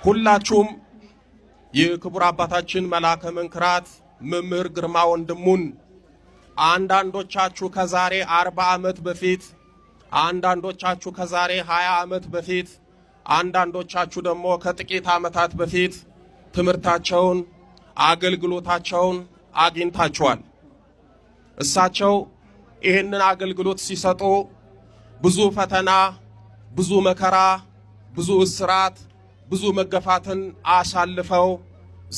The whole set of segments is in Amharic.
ሁላችሁም የክቡር አባታችን መላከ መንክራት መምህር ግርማ ወንድሙን አንዳንዶቻችሁ ከዛሬ 40 ዓመት በፊት፣ አንዳንዶቻችሁ ከዛሬ 20 ዓመት በፊት፣ አንዳንዶቻችሁ ደግሞ ከጥቂት ዓመታት በፊት ትምህርታቸውን አገልግሎታቸውን አግኝታችኋል። እሳቸው ይህንን አገልግሎት ሲሰጡ ብዙ ፈተና፣ ብዙ መከራ፣ ብዙ እስራት፣ ብዙ መገፋትን አሳልፈው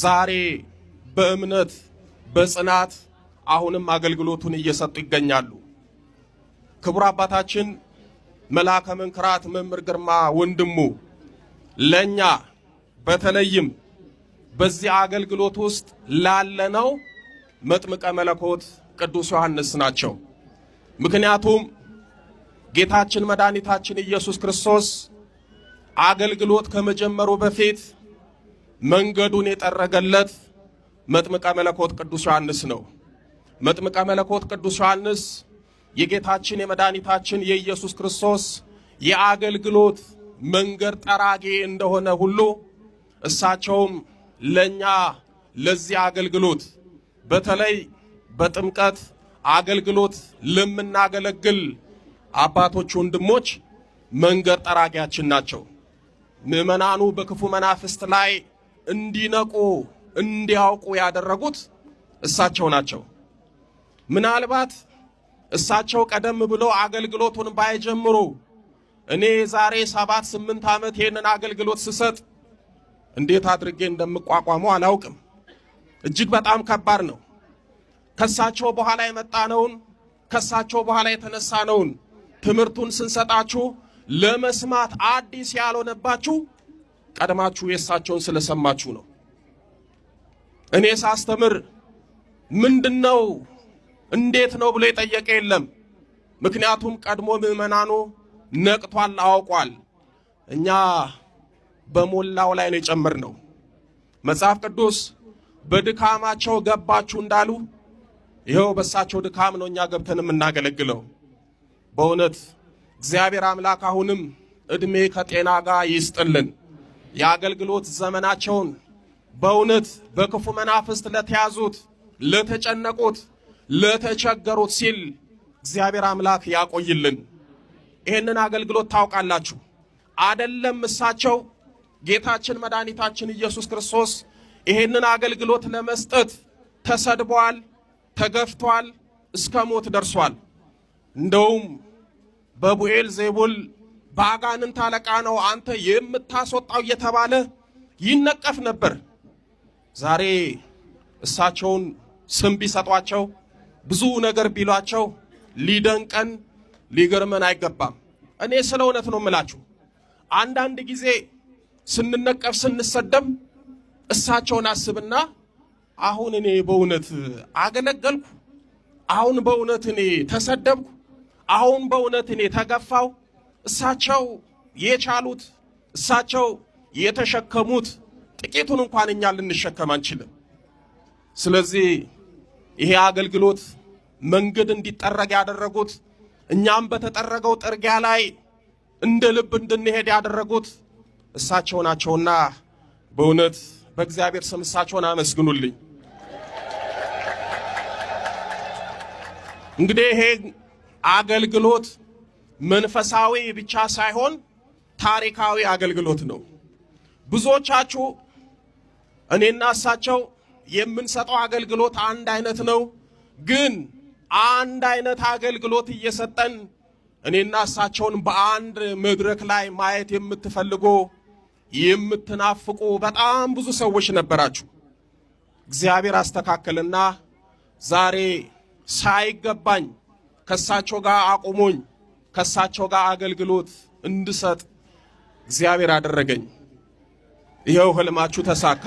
ዛሬ በእምነት በጽናት አሁንም አገልግሎቱን እየሰጡ ይገኛሉ። ክቡር አባታችን መላከ መንክራት መምህር ግርማ ወንድሙ ለኛ በተለይም በዚህ አገልግሎት ውስጥ ላለነው መጥምቀ መለኮት ቅዱስ ዮሐንስ ናቸው። ምክንያቱም ጌታችን መድኃኒታችን ኢየሱስ ክርስቶስ አገልግሎት ከመጀመሩ በፊት መንገዱን የጠረገለት መጥምቀ መለኮት ቅዱስ ዮሐንስ ነው። መጥምቀ መለኮት ቅዱስ ዮሐንስ የጌታችን የመድኃኒታችን የኢየሱስ ክርስቶስ የአገልግሎት መንገድ ጠራጊ እንደሆነ ሁሉ እሳቸውም ለኛ ለዚህ አገልግሎት በተለይ በጥምቀት አገልግሎት ለምናገለግል አባቶች ወንድሞች መንገድ ጠራጊያችን ናቸው። ምእመናኑ በክፉ መናፍስት ላይ እንዲነቁ እንዲያውቁ ያደረጉት እሳቸው ናቸው። ምናልባት እሳቸው ቀደም ብሎ አገልግሎቱን ባይጀምሩ እኔ ዛሬ 7-8 ዓመት ይህንን አገልግሎት ስሰጥ እንዴት አድርጌ እንደምቋቋመው አላውቅም። እጅግ በጣም ከባድ ነው። ከሳቸው በኋላ የመጣነውን ከሳቸው በኋላ የተነሳነውን ትምህርቱን ስንሰጣችሁ ለመስማት አዲስ ያልሆነባችሁ ቀድማችሁ የእሳቸውን ስለሰማችሁ ነው። እኔ ሳስተምር ምንድነው እንዴት ነው ብሎ የጠየቀ የለም። ምክንያቱም ቀድሞ ምእመናኑ ነቅቷል፣ አውቋል። እኛ በሞላው ላይ ነው የጨመርነው። መጽሐፍ ቅዱስ በድካማቸው ገባችሁ እንዳሉ ይኸው በሳቸው ድካም ነው እኛ ገብተን የምናገለግለው። በእውነት እግዚአብሔር አምላክ አሁንም እድሜ ከጤና ጋር ይስጥልን። የአገልግሎት ዘመናቸውን በእውነት በክፉ መናፍስት ለተያዙት፣ ለተጨነቁት፣ ለተቸገሩት ሲል እግዚአብሔር አምላክ ያቆይልን። ይህንን አገልግሎት ታውቃላችሁ አደለም? እሳቸው ጌታችን መድኃኒታችን ኢየሱስ ክርስቶስ ይህንን አገልግሎት ለመስጠት ተሰድቧል፣ ተገፍቷል፣ እስከ ሞት ደርሷል። እንደውም በቡኤል ዜቡል በአጋንንት አለቃ ነው አንተ የምታስወጣው እየተባለ ይነቀፍ ነበር። ዛሬ እሳቸውን ስም ቢሰጧቸው ብዙ ነገር ቢሏቸው ሊደንቀን ሊገርመን አይገባም። እኔ ስለ እውነት ነው የምላችሁ። አንዳንድ ጊዜ ስንነቀፍ ስንሰደብ እሳቸውን አስብና አሁን እኔ በእውነት አገለገልኩ፣ አሁን በእውነት እኔ ተሰደብኩ፣ አሁን በእውነት እኔ ተገፋው። እሳቸው የቻሉት እሳቸው የተሸከሙት ጥቂቱን እንኳን እኛ ልንሸከም አንችልም። ስለዚህ ይሄ አገልግሎት መንገድ እንዲጠረግ ያደረጉት እኛም በተጠረገው ጥርጊያ ላይ እንደ ልብ እንድንሄድ ያደረጉት እሳቸው ናቸውና በእውነት በእግዚአብሔር ስም እሳቸውን አመስግኑልኝ። እንግዲህ ይሄ አገልግሎት መንፈሳዊ ብቻ ሳይሆን ታሪካዊ አገልግሎት ነው። ብዙዎቻችሁ እኔና እሳቸው የምንሰጠው አገልግሎት አንድ አይነት ነው፣ ግን አንድ አይነት አገልግሎት እየሰጠን እኔና እሳቸውን በአንድ መድረክ ላይ ማየት የምትፈልጉ የምትናፍቁ በጣም ብዙ ሰዎች ነበራችሁ። እግዚአብሔር አስተካከልና ዛሬ ሳይገባኝ ከሳቸው ጋር አቁሞኝ ከሳቸው ጋር አገልግሎት እንድሰጥ እግዚአብሔር አደረገኝ። ይኸው ህልማችሁ ተሳካ።